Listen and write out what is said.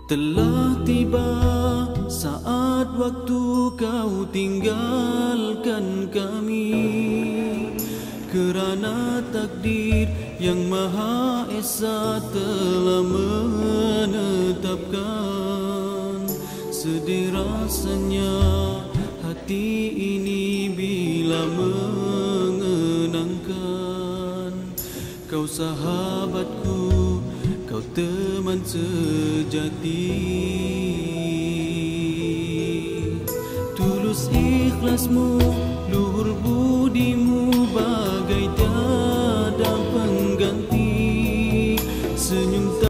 Telah tiba saat waktu kau tinggalkan kami, kerana takdir yang Maha Esa telah menetapkan. Sedih rasanya hati ini bila mengenangkan kau sahabatku, kau teman sejati. Tulus ikhlasmu, luhur budimu,